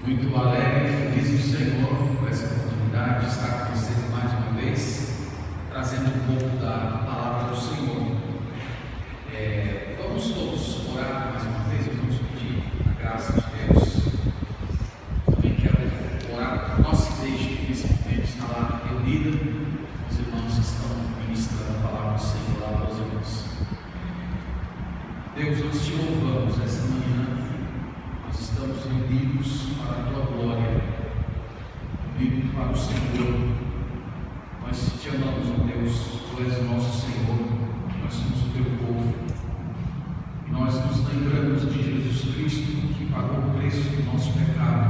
Muito alegre e feliz do Senhor por essa oportunidade de estar com vocês mais uma vez, trazendo um pouco da palavra do Senhor. Vamos todos orar mais uma vez, vamos pedir a graça de Deus. Também quero orar para a nossa igreja que nesse momento está lá reunida, os irmãos que estão ministrando a palavra do Senhor lá para os irmãos. Deus, nós te louvamos essa manhã. Nós estamos reunidos para a tua glória, reunidos para o Senhor. Nós te amamos, ó Deus, tu és o nosso Senhor, nós somos o teu povo. E nós nos lembramos de Jesus Cristo, que pagou o preço do nosso pecado,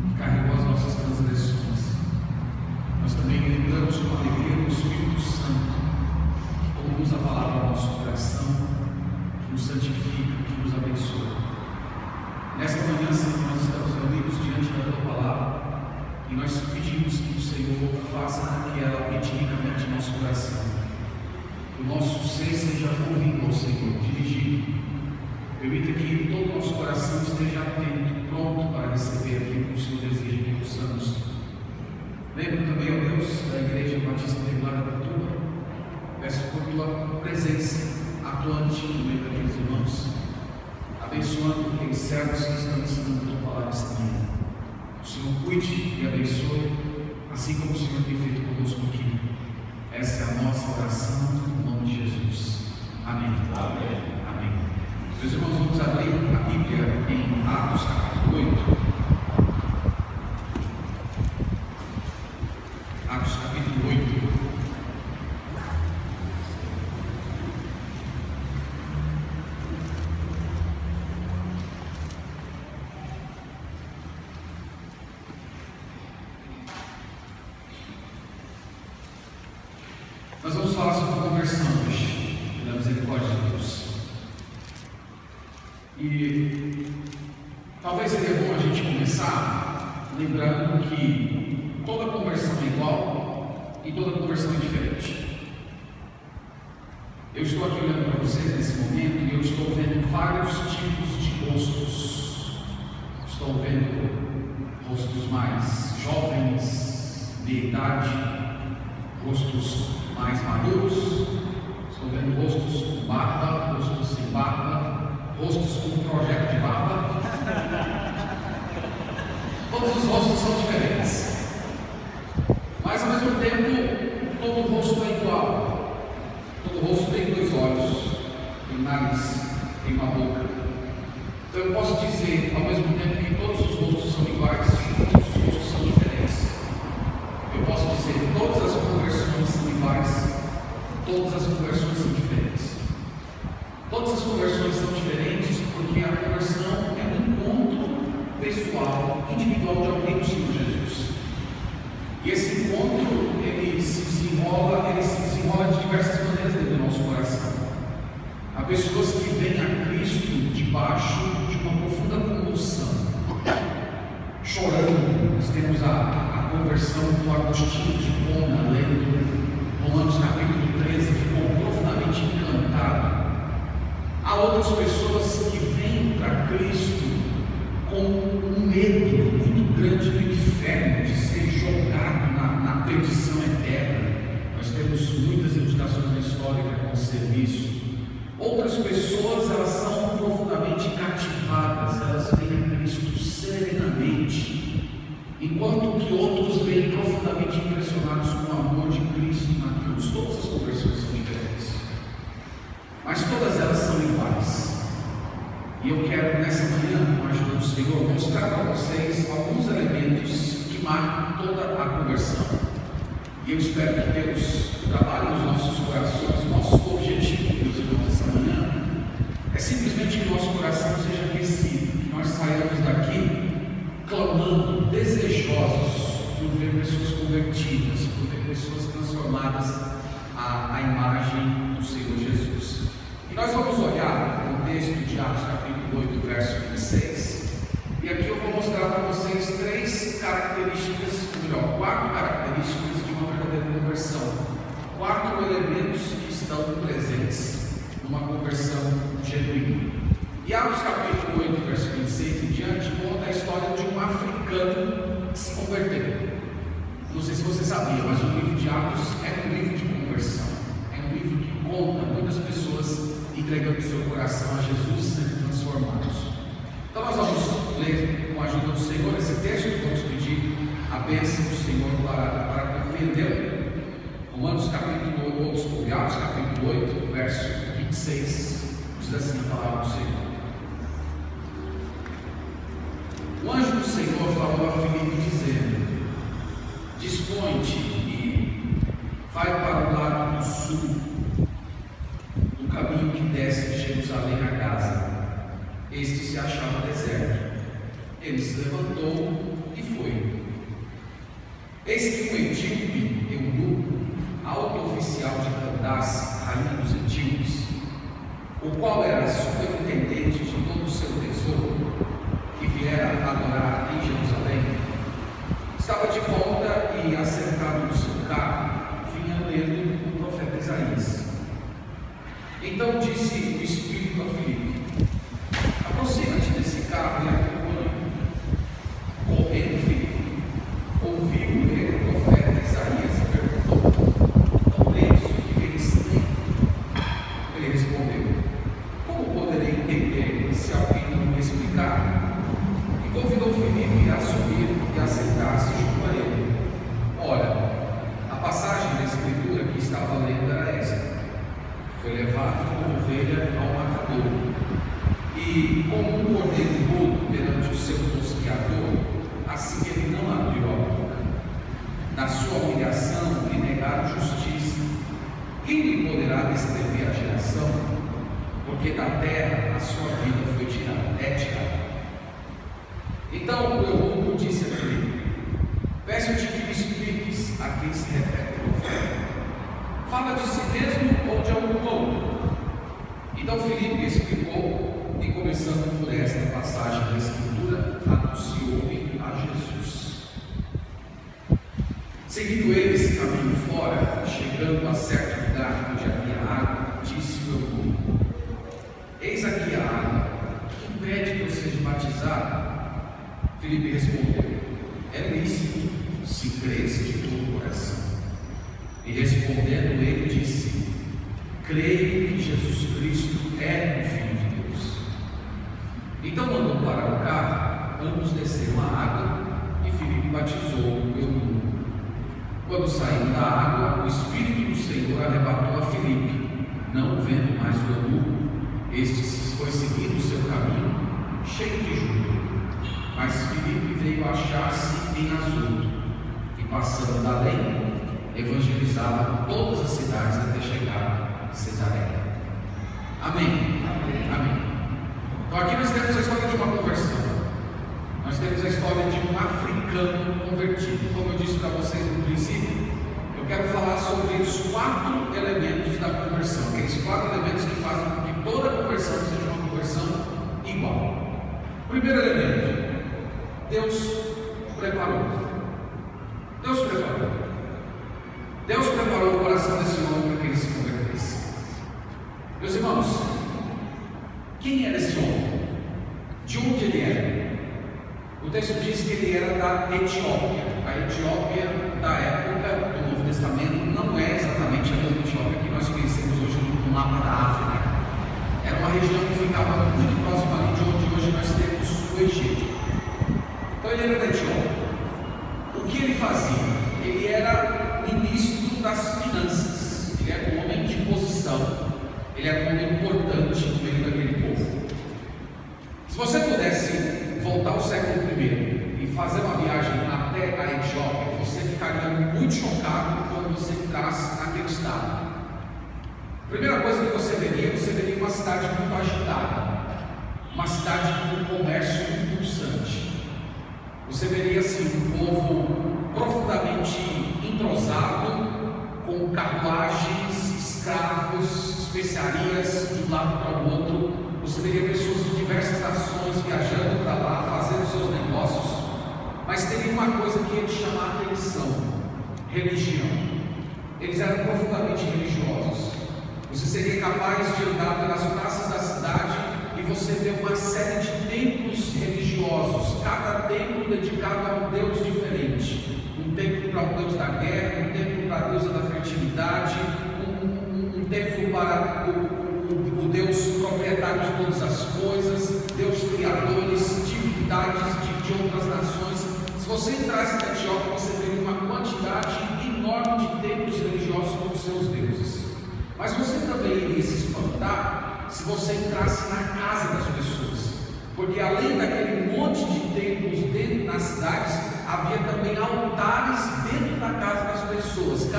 que carregou as nossas transgressões. Nós também lembramos com alegria do Espírito Santo, que conduz a palavra ao nosso coração, que nos santifica, que nos abençoa. Nesta manhã, Senhor, nós estamos reunidos diante da tua palavra e nós pedimos que o Senhor faça com que ela habite ricamente em nosso coração. Que o nosso ser seja ouvido ao Senhor, dirigido. Permita que todo o nosso coração esteja atento, pronto para receber aquilo que o Senhor deseja que possamos. Lembro também, ó Deus, da Igreja Batista Regular da Tua. Peço por tua presença atuante no meio daqueles irmãos, abençoando aqueles servos que estão ensinando a tua palavra esta manhã. O Senhor cuide e abençoe, assim como o Senhor tem feito conosco aqui. Essa é a nossa oração, no nome de Jesus. Amém. Amém. Amém. Meus irmãos, vamos abrir a Bíblia em Atos capítulo 8. Atos capítulo 8. Nós vamos falar sobre conversão hoje, pela misericórdia de Deus. E talvez seria bom a gente começar lembrando que toda conversão é igual e toda conversão é diferente. Eu estou aqui olhando para vocês nesse momento e eu estou vendo vários tipos de rostos. Estou vendo rostos mais jovens, de idade, rostos mais maduros, estou vendo rostos com barba, rostos sem barba, rostos com projeto de barba. Todos os rostos são diferentes, mas ao mesmo tempo todo rosto é igual. Todo rosto tem dois olhos, tem nariz, tem uma boca. Então eu posso dizer ao mesmo tempo que todos os rostos são iguais, todos os rostos são diferentes. Eu posso dizer que todas as conversões são iguais, todas as conversões são diferentes. Todas as conversões são diferentes porque a conversão é um encontro pessoal, individual de alguém com o Senhor Jesus. E esse encontro, ele se desenrola de diversas maneiras dentro do nosso coração. Há pessoas que vêm a Cristo debaixo de uma profunda convulsão, chorando. Nós temos a conversão do Agostinho de Hipona, lendo Romanos capítulo 13, ficou profundamente encantado. Há outras pessoas que vêm para Cristo com um medo muito grande do inferno, de ser jogado na perdição eterna. Nós temos muitas ilustrações na história que aconselham isso. Outras pessoas, elas são profundamente cativadas, elas vêm a Cristo serenamente, enquanto que outros vêm profundamente impressionados com o amor de Cristo na cruz. Todas as conversões são diferentes, mas todas elas são iguais. E eu quero nessa manhã, com a ajuda do Senhor, mostrar para vocês alguns elementos que marcam toda a conversão. E eu espero que Deus trabalhe nos nossos corações. Nosso objetivo, meus irmãos, essa manhã é simplesmente que o nosso coração seja aquecido, que nós saiamos daqui clamando, desejosos por ver pessoas convertidas, por ver pessoas transformadas à imagem do Senhor Jesus. E nós vamos olhar no texto de Atos capítulo 8, verso 26, e aqui eu vou mostrar para vocês quatro características de uma verdadeira conversão, 4 elementos que estão presentes numa conversão genuína. E Atos capítulo 8, verso 26 em diante, conta a história de um africano africano que se converteu. Não sei se você sabia, mas o livro de Atos é um livro de conversão. É um livro que conta muitas pessoas entregando seu coração a Jesus e sendo transformados. Então nós vamos ler com a ajuda do Senhor esse texto, vamos pedir a bênção do Senhor para compreendê-lo. Romanos capítulo 8, Atos capítulo 8, verso 26, diz assim a palavra do Senhor. O anjo do Senhor falou a Filipe dizendo: dispõe-te e vai para o lado do sul, no caminho que desce de Jerusalém a Gaza. Este se achava deserto. Ele se levantou e foi. Eis que um etíope, eunuco, alto oficial de Candace, rainha dos etíopes, o qual era superintendente de todo o seu tesouro, que viera adorar em Jerusalém, estava de volta e, assentado no seu carro, vinha lendo o profeta Isaías. Então disse o Espírito a Filipe: aproxima-te desse carro e acompanha. Correndo, Filipe ouviu ler o profeta Isaías e perguntou: não leis o que eles têm? Ele respondeu: como poderei entender se alguém não me explicar? E convidou Filipe a subir e a sentar-se junto a ele. Ora, a passagem da Escritura que estava lendo era esta: foi levado como ovelha ao matadouro, e como um cordeiro mudo perante o seu tosquiador, assim ele não abriu a boca. Na sua humilhação lhe negaram justiça. Quem lhe poderá descrever a geração? Porque da terra a sua vida foi tirada. Então o eunuco disse a Filipe: peço-te que me expliques a quem se refere o profeta. Fala de si mesmo ou de algum outro? Então Filipe explicou, e começando por esta passagem da Escritura, anunciou-lhe a Jesus. Seguindo ele esse caminho fora, chegando a certo lugar onde havia água, disse o eunuco: eis aqui a água, que impede que eu seja batizado? Filipe respondeu: é lícito, se crês de todo o coração. E respondendo ele disse: creio que Jesus Cristo é o Filho de Deus. Então mandou parar o carro, ambos desceram a água, e Filipe batizou o eunuco. Quando saíram da água, o Espírito do Senhor arrebatou a Filipe. Não vendo mais o eunuco, este foi seguindo o seu caminho, cheio de júbilo. Mas Filipe veio achar-se em Azoto, e passando dali, evangelizava todas as cidades até chegar a Cesareia. Amém. Amém. Então aqui nós temos a história de uma conversão. Nós temos a história de um africano convertido. Como eu disse para vocês no princípio, eu quero falar sobre os 4 elementos da conversão. Aqueles 4 elementos que fazem com que toda conversão seja uma conversão igual. Primeiro elemento: Deus preparou. Deus preparou. Deus preparou o coração desse homem para que ele se convertesse. Meus irmãos, quem era esse homem? De onde ele era? O texto diz que ele era da Etiópia. A Etiópia da época do Novo Testamento não é exatamente a mesma Etiópia que nós conhecemos hoje no mapa da África. Era uma região que ficava muito próxima ali de onde hoje nós temos o Egito. Então ele era da Etiópia. O que ele fazia? Ele era ministro das finanças. Ele era um homem de posição. Ele era um homem importante no meio daquele povo. Se você pudesse voltar ao século I e fazer uma viagem até a Etiópia, você ficaria muito chocado quando você entrasse naquele estado. A primeira coisa que você veria uma cidade muito agitada, uma cidade com um comércio muito pulsante. Você veria assim um povo profundamente entrosado, com carruagens, escravos, especiarias de um lado para o outro. Você veria pessoas de diversas nações viajando para lá, fazendo seus negócios. Mas teria uma coisa que ia te chamar a atenção: religião. Eles eram profundamente religiosos. Você seria capaz de andar pelas praças da cidade e você vê uma série de templos religiosos, cada templo dedicado a um Deus diferente, um templo para o Deus da guerra, um templo para a deusa da fertilidade, um templo para o Deus proprietário de todas as coisas, Deus criadores, divindades de outras nações. Se você entrasse na Etiópia, você teria uma quantidade enorme de templos religiosos com seus deuses. Mas você também iria se espantar se você entrasse na casa das pessoas, porque além daquele monte de templos dentro das cidades, havia também altares dentro da casa das pessoas.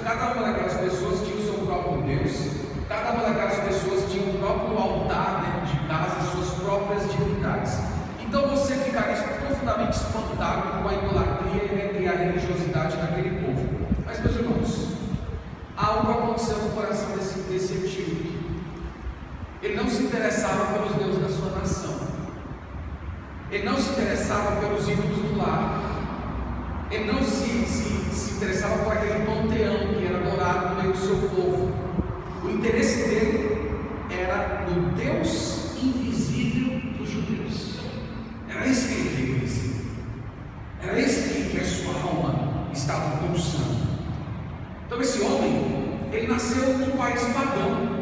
Cada uma daquelas pessoas tinha o seu próprio Deus, cada uma daquelas pessoas tinha o próprio altar dentro de casa, suas próprias divindades. Então você ficaria profundamente espantado com a idolatria e a religiosidade daquele povo. Mas, meus irmãos, algo aconteceu no coração desse etíope. Ele não se interessava pelos deuses da sua nação, ele não se interessava pelos ídolos do lar, ele não se interessava por aquele panteão que era adorado no meio do seu povo. O interesse dele era no Deus invisível dos judeus. Era esse que ele queria conhecer, era esse que a sua alma estava pulsando. Então esse homem, ele nasceu num país pagão,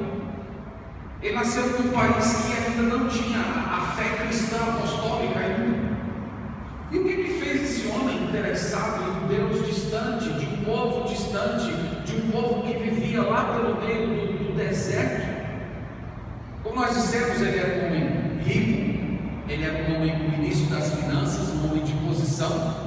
ele nasceu num país que ainda não tinha a fé cristã apostólica ainda. E o que fez esse homem interessado em um Deus distante, de um povo distante, de um povo que vivia lá pelo meio do deserto? Como nós dissemos, ele era um homem rico, ele era um homem com o início das finanças, um homem de posição.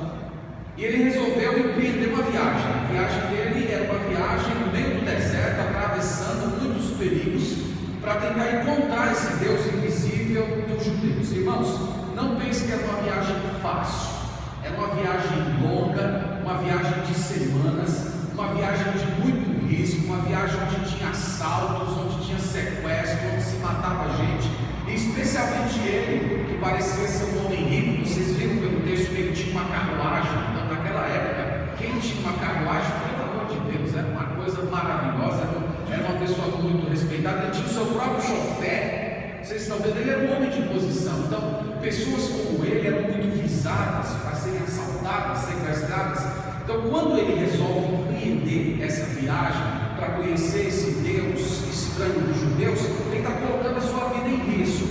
E ele resolveu empreender uma viagem. A viagem dele era uma viagem no meio do deserto, atravessando muitos perigos, para tentar encontrar esse Deus invisível dos judeus. Irmãos, não pense que era uma viagem fácil. Era uma viagem longa, uma viagem de semanas, uma viagem de muito risco, uma viagem onde tinha assaltos, onde tinha sequestro, onde se matava gente. E especialmente ele, que parecia ser um homem rico. Vocês viram pelo texto que ele tinha uma carruagem. Então, naquela época, quem tinha uma carruagem, pelo amor de Deus, era uma coisa maravilhosa, era uma pessoa muito respeitada. Ele tinha o seu próprio chofer. Vocês estão vendo, ele era um homem de posição. Então, pessoas como ele eram muito visadas para serem assaltadas, sequestradas. Então, quando ele resolve empreender essa viagem para conhecer esse Deus estranho dos judeus, ele está colocando a sua vida em risco,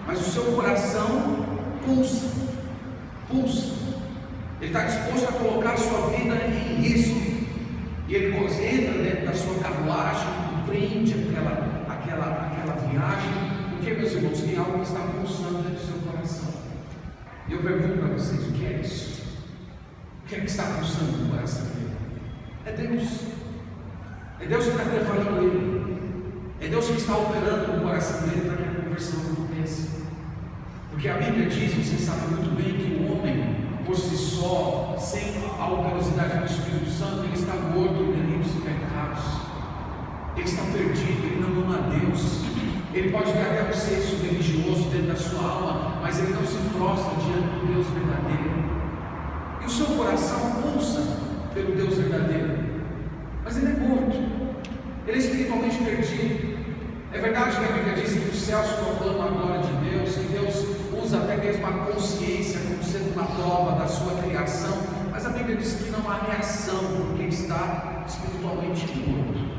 mas o seu coração pulsa. Ele está disposto a colocar a sua vida em risco, e ele entra dentro da sua carruagem, empreende aquela viagem, porque, meus irmãos, tem algo que está pulsando dentro do seu coração. E eu pergunto para vocês, o que é isso? O que é que está pulsando no coração dele? É Deus. É Deus que está preparando ele. É Deus que está operando no coração dele para que a conversão aconteça. Porque a Bíblia diz, vocês sabem muito bem, que o homem, por si só, sem a operosidade do Espírito Santo, ele está morto em delitos e pecados. Ele está perdido, ele não ama a Deus. Ele pode ter até um senso religioso dentro da sua alma, mas ele não se prostra diante do Deus verdadeiro. E o seu coração pulsa pelo Deus verdadeiro, mas ele é morto, ele é espiritualmente perdido. É verdade que a Bíblia diz que os céus proclamam a glória de Deus, que Deus usa até mesmo a consciência como sendo uma prova da sua criação, mas a Bíblia diz que não há reação, porque está espiritualmente morto.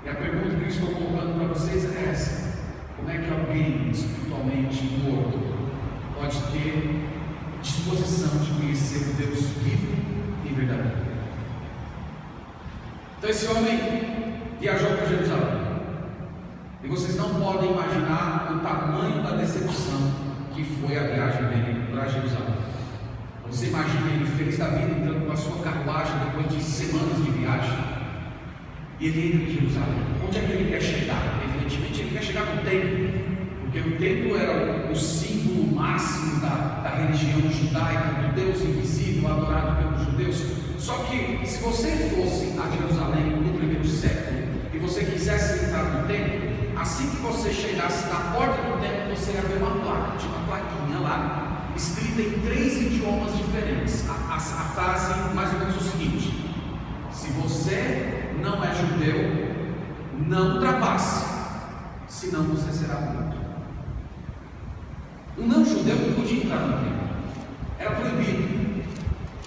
E a pergunta que eu estou colocando para vocês é essa: como é que alguém espiritualmente morto pode ter disposição de conhecer o Deus vivo e verdadeiro? Então esse homem viajou para Jerusalém, e vocês não podem imaginar o tamanho da decepção que foi a viagem dele para Jerusalém. Você imagina ele feliz da vida, entrando com a sua carruagem depois de semanas de viagem, e ele entra em Jerusalém. Onde é que ele quer chegar? Evidentemente ele quer chegar no templo, porque o templo era o símbolo máximo da religião judaica, do Deus invisível adorado pelos judeus. Só que se você fosse a Jerusalém no primeiro século e você quisesse entrar no templo, assim que você chegasse na porta do templo, você ia ver uma placa, tinha uma plaquinha lá, escrita em 3 idiomas diferentes. A frase mais ou menos o seguinte: se você não é judeu, não ultrapasse, senão você será morto. Um não judeu não podia entrar no templo, era proibido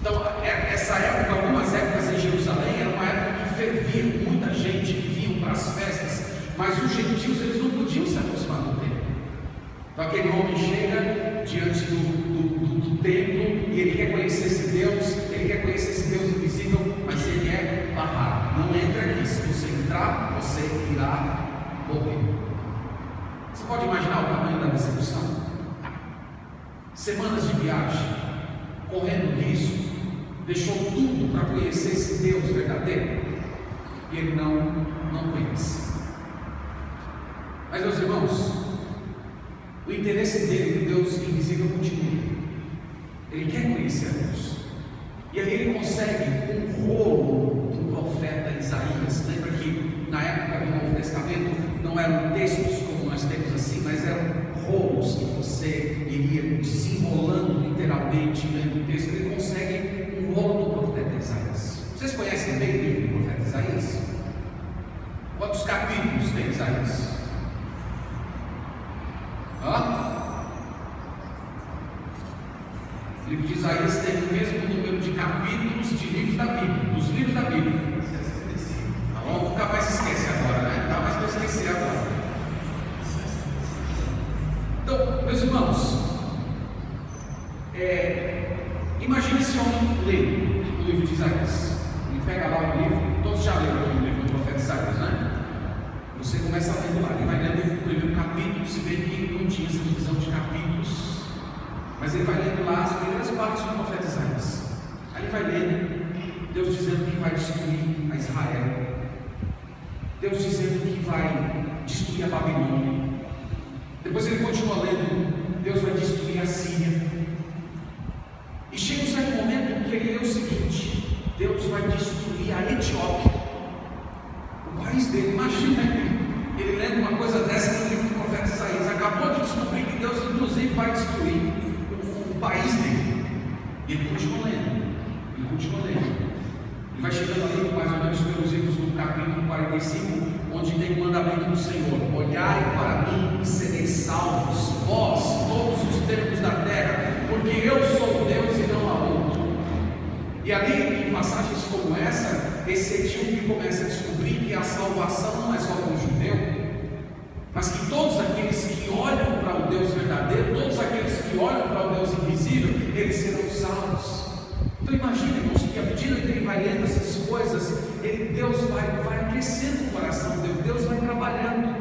Então, essa época, algumas épocas em Jerusalém, era uma época que fervia, muita gente que vinha para as festas, mas os gentios eles não podiam se aproximar do templo. Então aquele homem chega diante do templo e ele quer conhecer esse Deus, ele quer conhecer esse Deus invisível, mas ele é barrado. Não entra aqui, se você entrar, você irá morrer. Você pode imaginar o tamanho da decepção? Semanas de viagem, correndo risco, deixou tudo para conhecer esse Deus verdadeiro e ele não conhece. Mas meus irmãos, o interesse dele no Deus invisível continua. Ele quer conhecer a Deus. E aí ele consegue um rolo do profeta Isaías. Lembra que na época do Novo Testamento não eram textos como nós temos assim, mas eram rolos que você iria desenrolando literalmente lendo o texto. Ele consegue um rolo do profeta Isaías. Vocês conhecem bem o livro do profeta Isaías? Quantos capítulos tem Isaías? O livro de Isaías tem o mesmo número de capítulos de livros da Bíblia, dos livros da Bíblia. Tá bom? Nunca mais esquece agora, né? Nunca mais vai esquecer agora. Então, meus irmãos, imagine esse homem lendo o livro de Isaías. Ele pega lá o livro, todos já leram o livro do profeta Isaías, né? Você começa a ler lá, ele vai lendo o primeiro capítulo, se vê que não tinha essa divisão de capítulos, mas ele vai lendo lá as primeiras partes do profeta Isaías. Aí ele vai lendo Deus dizendo que vai destruir a Israel, Deus dizendo que vai destruir a Babilônia. Depois ele continua lendo, Deus vai destruir a Síria. E chega um certo momento que ele lê o seguinte: Deus vai destruir a Etiópia, o país dele. Imagina ele lendo uma coisa dessa no livro do profeta Isaías. Acabou de descobrir que Deus inclusive vai destruir o país dele. E ele continua lendo. Ele vai chegando ali mais ou menos pelos livros do capítulo 45, onde tem o mandamento do Senhor: olhai para mim e sereis salvos, vós, todos os tempos da terra, porque eu sou Deus e não há outro. E ali, em passagens como essa, esse etíope começa a descobrir que a salvação não é só para o judeu, mas que todos aqueles que olham para o Deus verdadeiro, todos aqueles que olham para o Deus invisível, eles serão salvos. Então imagine, irmãos, que à medida que ele vai lendo essas coisas, Deus vai aquecendo o coração dele, Deus vai trabalhando.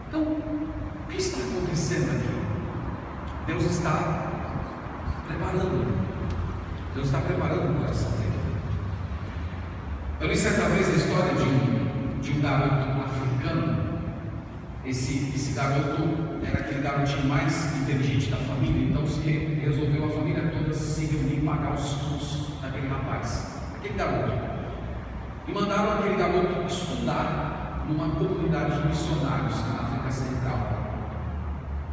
Então, o que está acontecendo aqui? Deus está preparando o coração dele. Eu li certa vez a história de um garoto africano. Esse garoto era aquele garotinho mais inteligente da família, então resolveu a família toda se reunir e pagar os cursos daquele rapaz, aquele garoto. E mandaram aquele garoto estudar numa comunidade de missionários na África Central.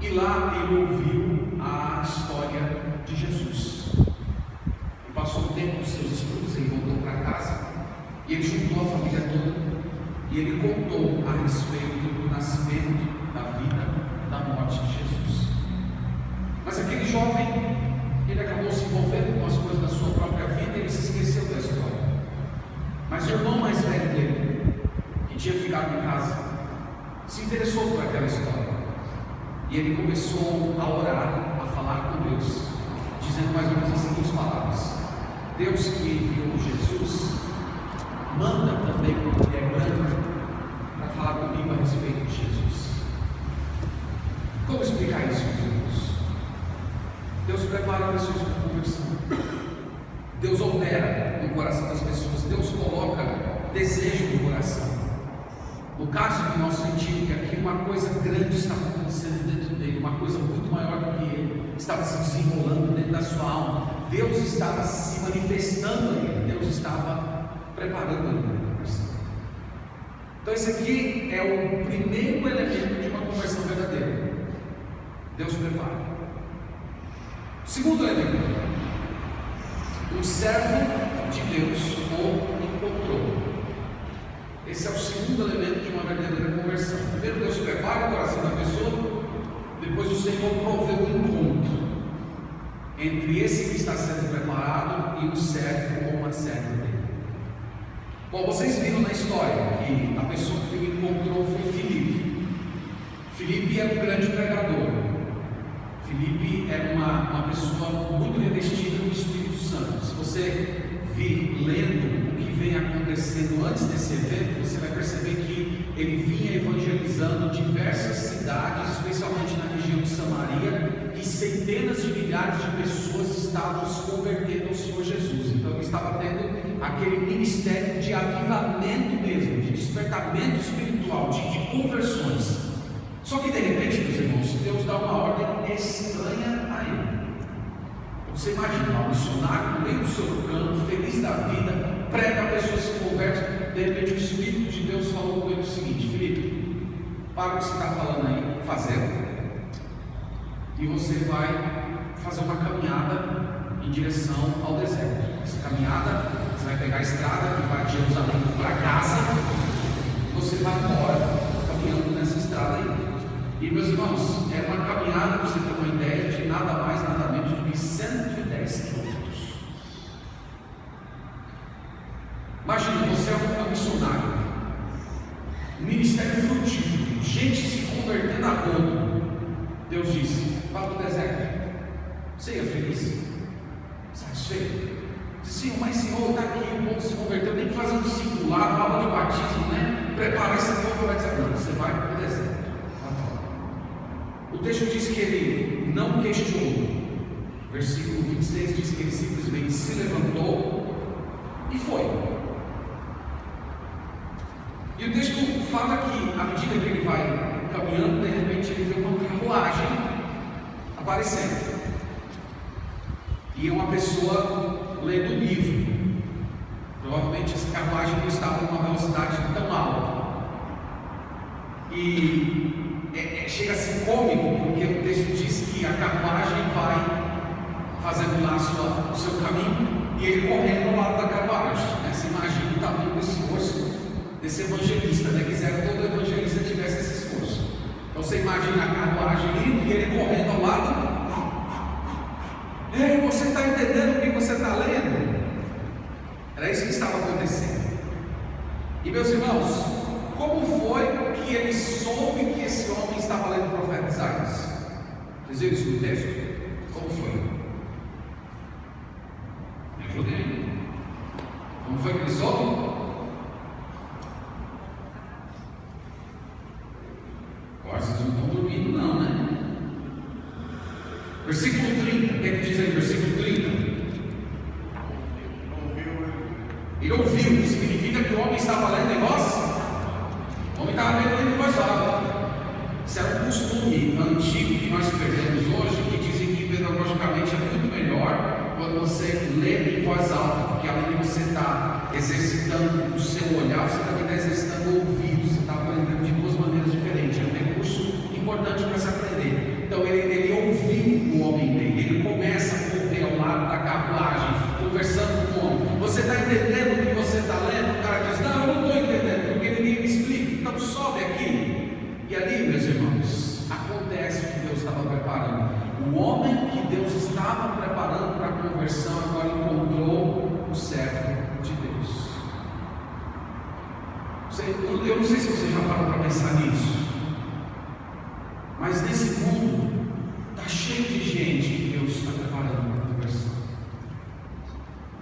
E lá ele ouviu a história de Jesus. E passou o tempo dos seus estudos, ele voltou para casa e ele juntou a família toda. E ele contou a respeito do nascimento, da vida, da morte de Jesus. Mas aquele jovem, ele acabou se envolvendo com as coisas da sua própria vida e ele se esqueceu da história. Mas o irmão mais velho dele, que tinha ficado em casa, se interessou por aquela história. E ele começou a orar, a falar com Deus, dizendo mais ou menos as seguintes palavras: Deus que enviou Jesus, manda também uma mulher branca para falar comigo a respeito de Jesus. Como explicar isso, meus irmãos? Deus prepara pessoas para conversão. Deus opera no coração das pessoas. Deus coloca desejo no coração. No caso que nós sentimos que aqui uma coisa grande estava acontecendo dentro dele, uma coisa muito maior do que ele, estava se desenrolando dentro da sua alma. Deus estava se manifestando ali. Deus estava preparando ele para a conversão. Então esse aqui é o primeiro elemento de uma conversão verdadeira. Deus prepara. Segundo elemento: um servo de Deus o encontrou. Esse é o segundo elemento de uma verdadeira conversão. Primeiro, Deus prepara o coração da pessoa. Depois o Senhor provê o encontro. entre esse que está sendo preparado e o servo ou uma serva dele. Bom, vocês viram na história que a pessoa que o encontrou foi Filipe. Filipe era um grande pregador. Filipe era uma pessoa muito revestida do Espírito Santo. Se você vir lendo o que vem acontecendo antes desse evento, você vai perceber que ele vinha evangelizando diversas cidades, especialmente na região de Samaria, e centenas de milhares de pessoas estavam se convertendo ao Senhor Jesus. Então ele estava tendo aquele ministério de avivamento mesmo, de despertamento espiritual, de conversões. Só que de repente, meus irmãos, Deus dá uma ordem estranha a ele. Você imagina, um missionário no meio do seu campo, feliz da vida, prega, a pessoa se converte. De repente o Espírito de Deus falou com ele o seguinte: Filipe, para o que você está falando aí, fazendo, e você vai fazer uma caminhada em direção ao deserto. Essa caminhada, você vai pegar a estrada que vai de Jerusalém para Gaza, e você vai embora caminhando nessa estrada aí. E meus irmãos, é uma caminhada, para você ter uma ideia, de nada mais, nada menos do que 110 quilômetros. Imagina, você é um missionário, um ministério frutífero, gente se convertendo a rodo. Deus disse: vá para o deserto. Você ia feliz? Satisfeito? Sim, mas Senhor, está aqui, o povo se converteu, tem que fazer um discipulado, aula de batismo, né? Preparar esse povo para dizer: não, você vai para o deserto. O texto diz que ele não questionou. Versículo 26 diz que ele simplesmente se levantou e foi. E o texto fala que, à medida que ele vai caminhando, de repente ele vê uma carruagem aparecendo. E é uma pessoa lendo um livro. Provavelmente essa carruagem não estava numa velocidade tão alta. E chega a ser cômico, porque o texto diz que a carruagem vai fazendo lá o seu caminho e ele correndo ao lado da carruagem. Você imagina o tamanho do esforço desse evangelista, né? Quisera que todo evangelista tivesse esse esforço. Então você imagina a carruagem indo e ele correndo ao lado. Ei, você está entendendo o que você está lendo? Era isso que estava acontecendo. E meus irmãos, como foi que ele soube que esse homem estava lendo o profeta Isaías? Vocês viram isso no texto? Como foi? Me ajudem. Como foi que ele soube? Agora vocês não estão dormindo não, né? Versículo 30, o que é que diz aí? Versículo 30. Ele ouviu, significa que o homem estava lendo em voz? O homem estava lendo em voz alta. Isso era um costume antigo que nós perdemos hoje, que dizem que pedagogicamente é muito melhor quando você lê em voz alta, porque além de você estar exercitando o seu olhar, você também está exercitando o ouvido, você está aprendendo de duas maneiras diferentes. É um recurso importante para se aprender. Então ele ouviu o homem ler, ele começa a correr ao lado da carruagem, conversando com o homem. Você está entendendo o que você está lendo? O cara diz: não, eu não estou entendendo, porque ninguém me explica. Então sobe aqui. E ali, meus irmãos, acontece o que Deus estava preparando. O homem que Deus estava preparando para a conversão agora encontrou o servo de Deus. Eu não sei se você já parou para pensar nisso, mas nesse mundo está cheio de gente que Deus está preparando para a conversão.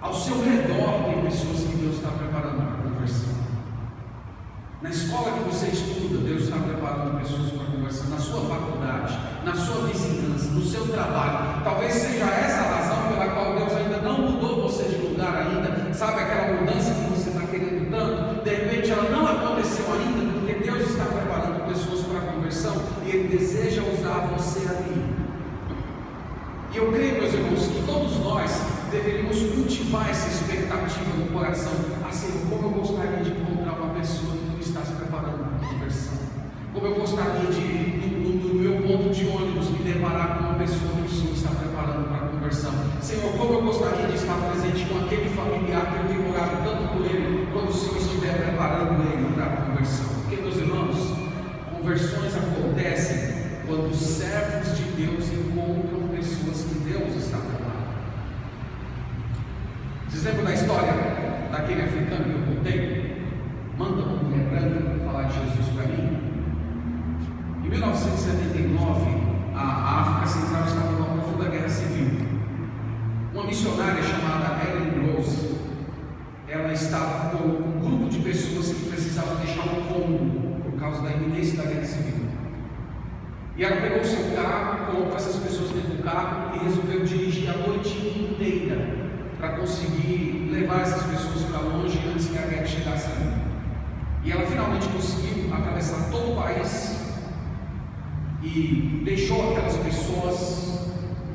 Ao seu redor tem pessoas que Deus está preparando para a conversão. Na escola que você estuda, Deus está preparando pessoas para a conversão. Na sua faculdade, na sua vizinhança, no seu trabalho. Talvez seja essa a razão pela qual Deus ainda não mudou você de lugar ainda. Sabe aquela mudança que você está querendo tanto? De repente ela não aconteceu ainda, porque Deus está preparando pessoas para a conversão e Ele deseja usar você ali. E eu creio, meus irmãos, que todos nós deveríamos cultivar essa expectativa no coração. Assim, como eu gostaria de encontrar uma pessoa que tu estás preparando para a conversão. Como eu gostaria de, no meu ponto de ônibus, me deparar com uma pessoa que o Senhor está preparando para a conversão. Senhor, como eu gostaria de estar presente com aquele familiar que eu tenho orado tanto por ele, quando o Senhor estiver preparando ele para a conversão. Porque, meus irmãos, conversões acontecem quando os servos de Deus encontram pessoas que Deus está preparando. falar de Jesus para mim. Em 1979, a África Central estava numa profunda guerra civil. Uma missionária chamada Ellen Rose, ela estava com um grupo de pessoas que precisavam deixar o Congo por causa da iminência da guerra civil. E ela pegou o seu carro, colocou essas pessoas dentro do carro e resolveu dirigir a noite inteira para conseguir levar essas pessoas para longe antes que a guerra chegasse ali. E ela finalmente conseguiu atravessar todo o país e deixou aquelas pessoas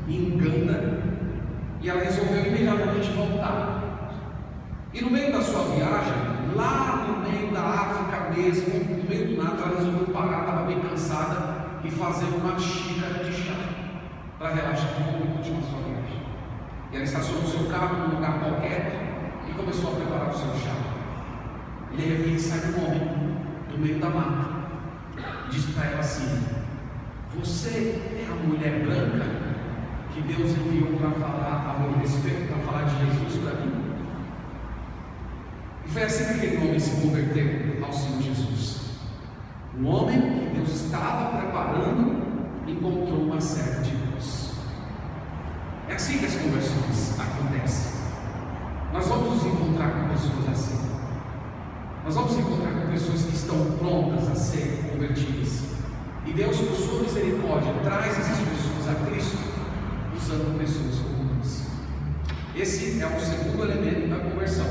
em Uganda, e ela resolveu imediatamente voltar. E no meio da sua viagem, lá no meio da África mesmo, no meio do nada, ela resolveu parar, estava bem cansada, e fazer uma xícara de chá para relaxar um pouco e continuar sua viagem. E ela estacionou o seu carro num lugar qualquer e começou a preparar o seu chá. E de repente sai um homem do meio da mata e diz para ela assim: você é a mulher branca que Deus enviou para falar a meu respeito, para falar de Jesus para mim? E foi assim que aquele homem se converteu ao Senhor Jesus. Um homem que Deus estava preparando encontrou uma serva de Deus. É assim que as conversões acontecem. Nós vamos nos encontrar com pessoas assim. Nós vamos encontrar com pessoas que estão prontas a serem convertidas. E Deus, por sua misericórdia, traz essas pessoas a Cristo, usando pessoas comuns. Esse é o segundo elemento da conversão.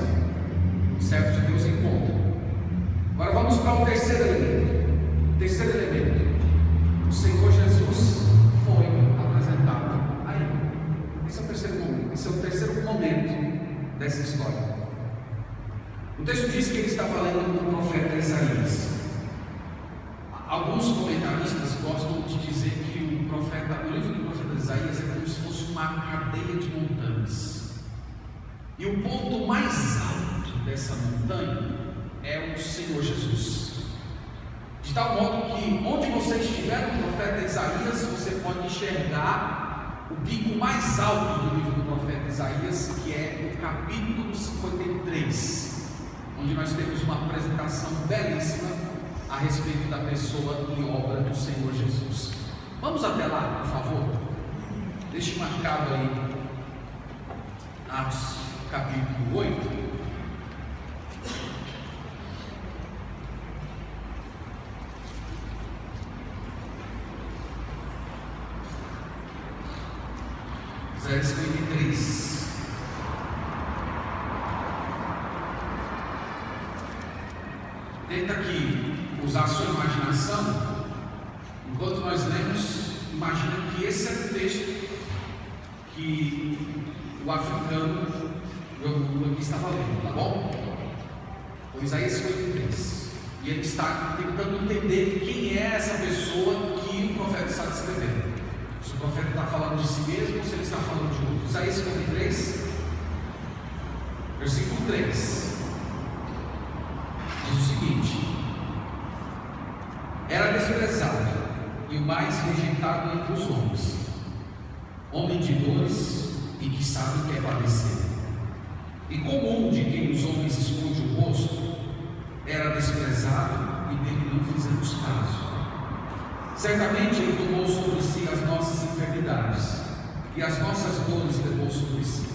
O servo de Deus encontra. Agora vamos para o terceiro elemento. Terceiro elemento, o Senhor Jesus foi apresentado a ele. Esse é o terceiro momento, esse é o terceiro momento dessa história. O texto diz que ele estava lendo o profeta Isaías. Alguns comentaristas gostam de dizer que o livro do profeta Isaías é como se fosse uma cadeia de montanhas. E o ponto mais alto dessa montanha é o Senhor Jesus. De tal modo que onde você estiver no profeta Isaías, você pode enxergar o pico mais alto do livro do profeta Isaías, que é o capítulo 53, onde nós temos uma apresentação belíssima a respeito da pessoa e obra do Senhor Jesus. Vamos até lá, por favor. Deixe marcado aí Atos capítulo 8. Isaías 53. Tenta aqui usar a sua imaginação. Enquanto nós lemos, imagina que esse é o texto que o africano aqui estava lendo, tá bom? O Isaías 53. E ele está tentando entender quem é essa pessoa que o profeta está descrevendo. Se o profeta está falando de si mesmo ou se ele está falando de outro. Isaías 53, versículo 3, diz o seguinte: era desprezado e o mais rejeitado entre os homens, homem de dores e que sabe que é padecer, e comum de quem os homens esconde o rosto, era desprezado e dele não fizemos caso. Certamente ele tomou sobre si as nossas enfermidades e as nossas dores levou sobre si.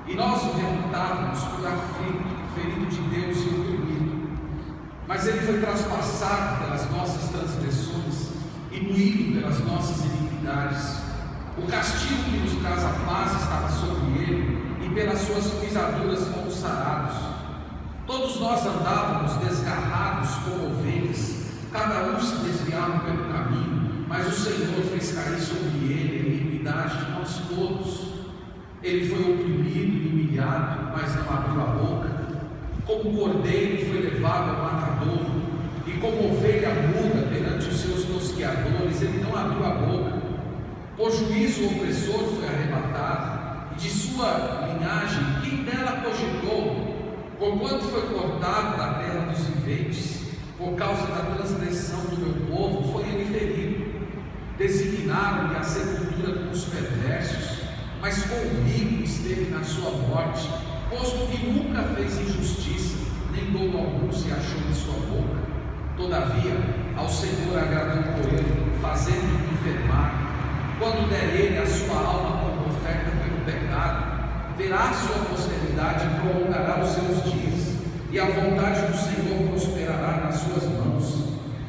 E nós o reputávamos por aflito, ferido de Deus e oprimido. Mas ele foi traspassado pelas nossas transgressões e moído pelas nossas iniquidades. O castigo que nos traz a paz estava sobre ele, e pelas suas pisaduras fomos sarados. Todos nós andávamos desgarrados como ovelhas, cada um se desviava pelo caminho, mas o Senhor fez cair sobre ele a iniquidade de nós todos. Ele foi oprimido e humilhado, mas não abriu a boca. Como cordeiro foi levado ao matadouro, e como ovelha muda perante os seus tosqueadores, ele não abriu a boca. Por juízo o opressor foi arrebatado, e de sua linhagem quem dela cogitou? Porquanto foi cortado da terra dos viventes, por causa da transgressão do meu povo foi ele ferido. Designaram-lhe a sepultura com os perversos, mas comigo esteve na sua morte, posto que nunca fez injustiça, nem dolo algum se achou em sua boca. Todavia, ao Senhor agradou por ele, fazendo-o enfermar. Quando der ele a sua alma como oferta pelo pecado, verá a sua posteridade e prolongará os seus dias, e a vontade do Senhor prosperará nas suas mãos.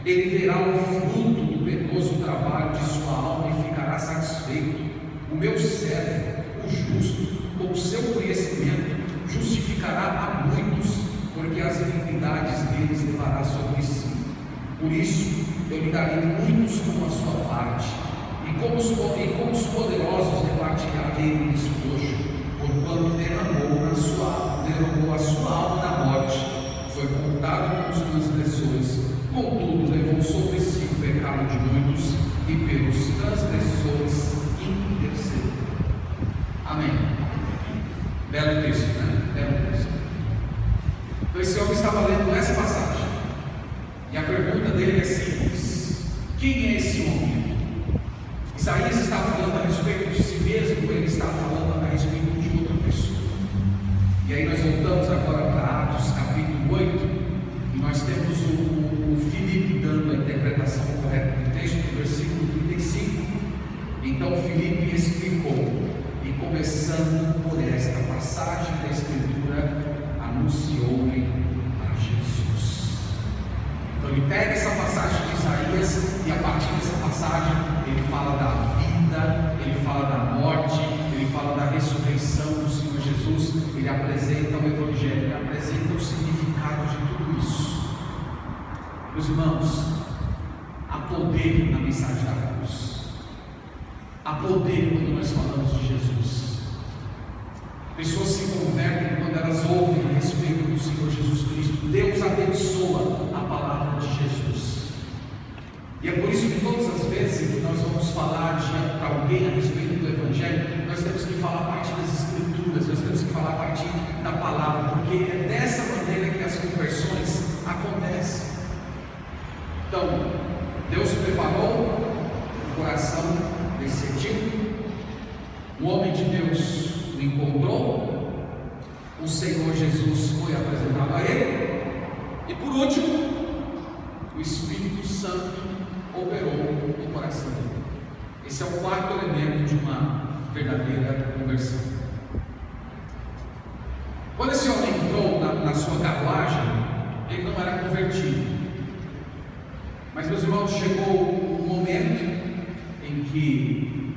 Ele verá o fruto do penoso trabalho de sua alma e ficará satisfeito. O meu servo, o justo, com o seu conhecimento, justificará a muitos, porque as iniquidades deles levará sobre si. Por isso, eu lhe darei muitos como a sua parte, e como os poderosos repartirá dele o despojo, porquanto derramou a sua alma na morte, foi contado com os transgressores, contudo levou sobre si o pecado de muitos, e pelos transgressores intercedeu. Amém. Belo texto, né? Belo texto. Então esse homem estava lendo essa passagem, e a pergunta dele é simples: quem é esse homem? Isaías está falando a respeito de si mesmo, ou ele está falando a respeito de outra pessoa? E aí nós voltamos agora para Atos capítulo 8, e nós temos o Filipe dando a interpretação correta do texto, do versículo 35. Então Filipe explicou, e começando por esta passagem da Escritura, anunciou-lhe a Jesus. Então ele pega essa passagem de Isaías, e a partir dessa passagem ele fala da vida, ele fala da morte, ele fala da ressurreição do Senhor Jesus, ele apresenta o Evangelho, ele apresenta o significado de tudo isso. Meus irmãos, há poder na mensagem da cruz, há poder quando nós falamos de Jesus. Pessoas se convertem quando elas ouvem a respeito do Senhor Jesus Cristo. Deus abençoa a palavra de Jesus. E é por isso que todas as vezes que nós vamos falar para alguém a respeito do Evangelho, nós temos que falar a partir das Escrituras, nós temos que falar a partir da palavra, porque é dessa maneira que as conversões acontecem. Então, Deus preparou o coração desse Etíope, o homem de Deus o encontrou, o Senhor Jesus foi apresentado a ele, e por último, o Espírito Santo operou no coração dele. Esse é o quarto elemento de uma verdadeira conversão. Quando esse homem entrou na sua carruagem, ele não era convertido. Mas, meus irmãos, chegou um momento em que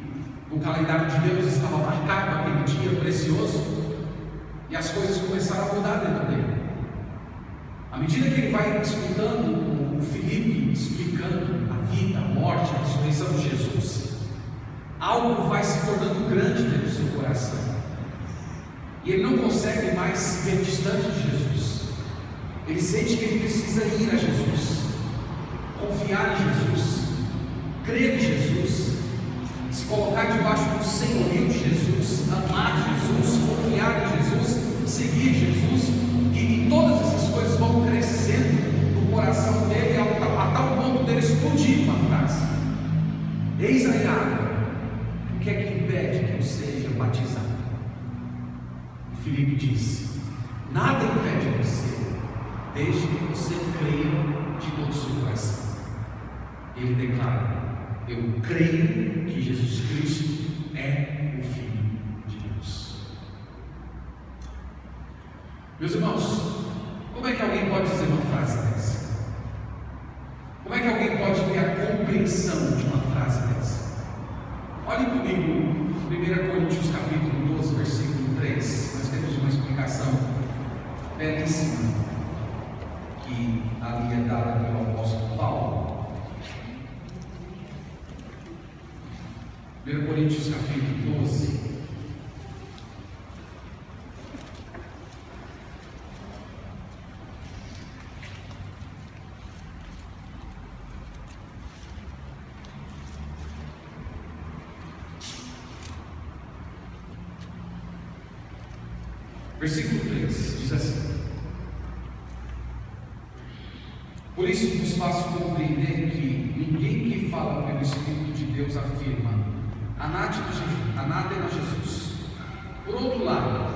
o calendário de Deus estava marcado aquele dia precioso, e as coisas começaram a mudar dentro dele. À medida que ele vai escutando o Filipe explicando a vida, a morte, a ressurreição de Jesus, algo vai se tornando grande dentro do seu coração, e ele não consegue mais se ver distante de Jesus. Ele sente que ele precisa ir a Jesus, confiar em Jesus, crer em Jesus, se colocar debaixo do senhorio de Jesus, amar Jesus, confiar em Jesus, seguir Jesus, e todas essas coisas vão crescendo no coração dele a tal ponto dele explodir uma frase: eis aí a água, o que é que impede que eu seja batizado? E Filipe disse: nada impede você, desde que você creia de todo o seu coração. Ele declara: eu creio que Jesus Cristo é o Filho de Deus. Meus irmãos, como é que alguém pode dizer uma frase dessa? Como é que alguém pode ter a compreensão de uma frase dessa? Olhe comigo, 1 Coríntios capítulo 12, versículo 3. Nós temos uma explicação belíssima que ali é dada pelo apóstolo Paulo. 1 Coríntios capítulo 12, versículo 3, diz assim: por isso vos faço compreender que ninguém que fala pelo Espírito de Deus afirma anátema Jesus. Por outro lado,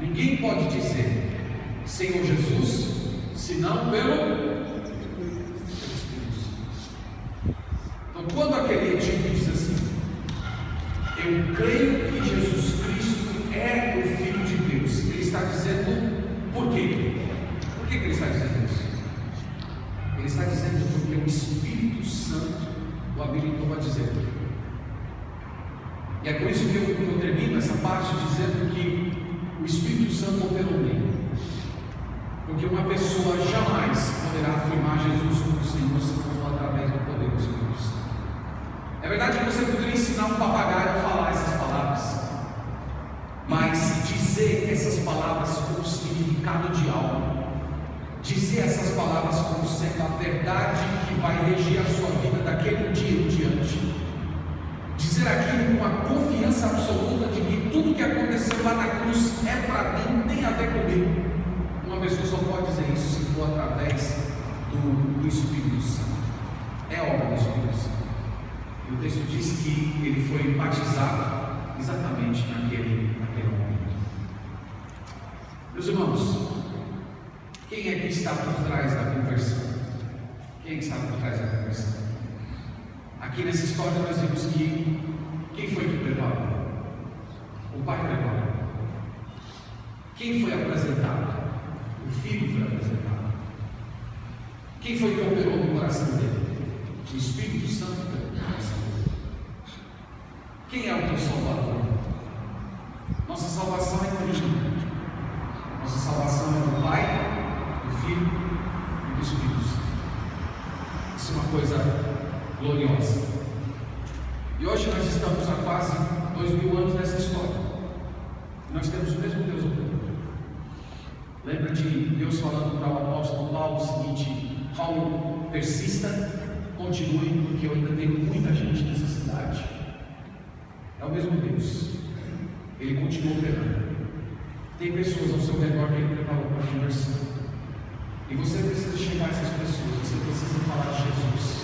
ninguém pode dizer Senhor Jesus, senão pelo eu creio que Jesus Cristo é o Filho de Deus. Ele está dizendo por quê? Por que ele está dizendo isso? Ele está dizendo porque o Espírito Santo o habilitou a dizer. E é por isso que eu termino essa parte dizendo que o Espírito Santo operou nele. Porque uma pessoa jamais poderá afirmar Jesus como Senhor se não for através do poder do Espírito Santo. É verdade que você poderia ensinar um papagaio a falar essas palavras, mas dizer essas palavras com o significado de algo, dizer essas palavras como sendo a verdade que vai reger a sua vida daquele dia em diante, dizer aquilo com a confiança absoluta de que tudo que aconteceu lá na cruz é para mim, tem a ver comigo. Uma pessoa só pode dizer isso se for através do Espírito Santo. É obra do Espírito Santo. E o texto diz que ele foi batizado exatamente naquele momento. Meus irmãos, quem é que está por trás da conversão? Quem é que está por trás da conversão? Aqui nessa história nós vemos que quem foi que preparou? O Pai preparou. Quem foi apresentado? O Filho foi apresentado. Quem foi que operou no coração dele? O Espírito Santo operou no coração dele. Quem é o teu Salvador? Nossa salvação é Cristo. Nossa salvação é do Pai, do Filho e do Espírito Santo. Isso é uma coisa gloriosa. E hoje nós estamos há quase 2000 anos nessa história. Nós temos o mesmo Deus operando. Lembra de Deus falando para o apóstolo Paulo o seguinte: Paulo, persista, continue, porque eu ainda tenho muita gente nessa cidade. É o mesmo Deus. Ele continua operando. Tem pessoas ao seu redor que ele preparou para a conversão. E você precisa chegar a essas pessoas. Você precisa falar de Jesus.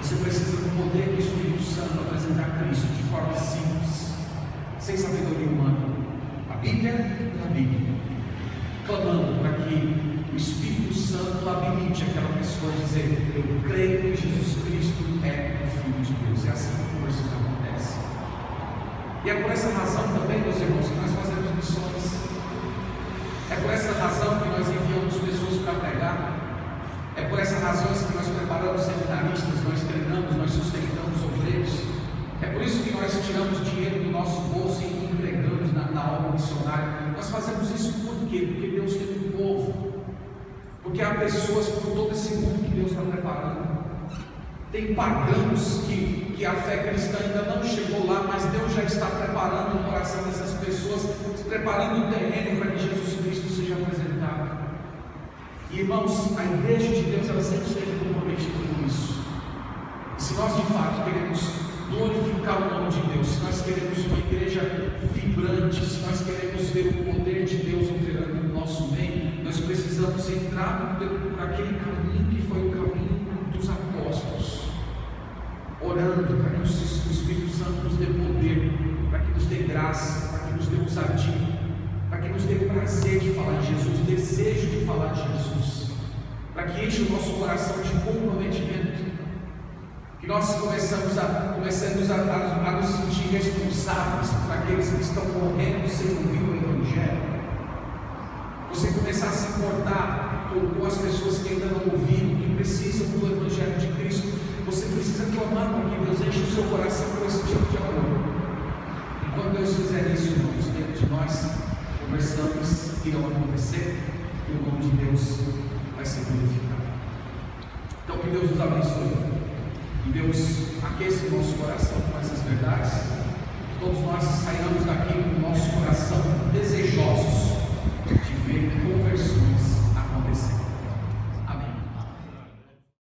Você precisa do poder do Espírito Santo apresentar Cristo de forma simples, sem sabedoria humana. A Bíblia é a Bíblia, clamando para que o Espírito Santo habilite aquela pessoa a dizer: eu creio que Jesus Cristo é o Filho de Deus. É assim que a conversão acontece. E é por essa razão também, meus irmãos, que nós fazemos missões. É por essa razão que nós enviamos pessoas para pregar. É por essa razão que nós preparamos seminaristas, nós treinamos, nós sustentamos obreiros. É por isso que nós tiramos dinheiro do nosso bolso e entregamos na obra missionária. Nós fazemos isso por quê? Porque Deus tem um povo. Porque há pessoas por todo esse mundo que Deus está preparando. Tem pagãos que a fé cristã ainda não chegou lá, mas Deus já está preparando o coração dessas pessoas, preparando o terreno para que Jesus Cristo seja apresentado. E, irmãos, a igreja de Deus, ela sempre esteve comprometida com isso. E se nós de fato queremos glorificar o nome de Deus, se nós queremos uma igreja vibrante, se nós queremos ver o poder de Deus operando no nosso meio, nós precisamos entrar por aquele caminho que foi o caminho dos apóstolos, orando para que o Espírito Santo nos dê poder, para que nos dê graça, para que nos dê ousadia, para que nos dê prazer de falar de Jesus, desejo de falar de Jesus, para que enche o nosso coração de comprometimento, que nós comecemos a nos sentir responsáveis por aqueles que estão morrendo sem ouvir o Evangelho. Você começar a se importar com as pessoas que ainda não ouviram, que precisam do Evangelho de Cristo. Você precisa clamar para que Deus enche o seu coração com esse tipo de amor. E quando Deus fizer isso, irmãos, dentro de nós, conversões irão acontecer e o nome de Deus vai ser glorificado. Então, que Deus nos abençoe. Que Deus aqueça o nosso coração com essas verdades. Que todos nós saiamos daqui com o nosso coração desejosos de ver conversões acontecer.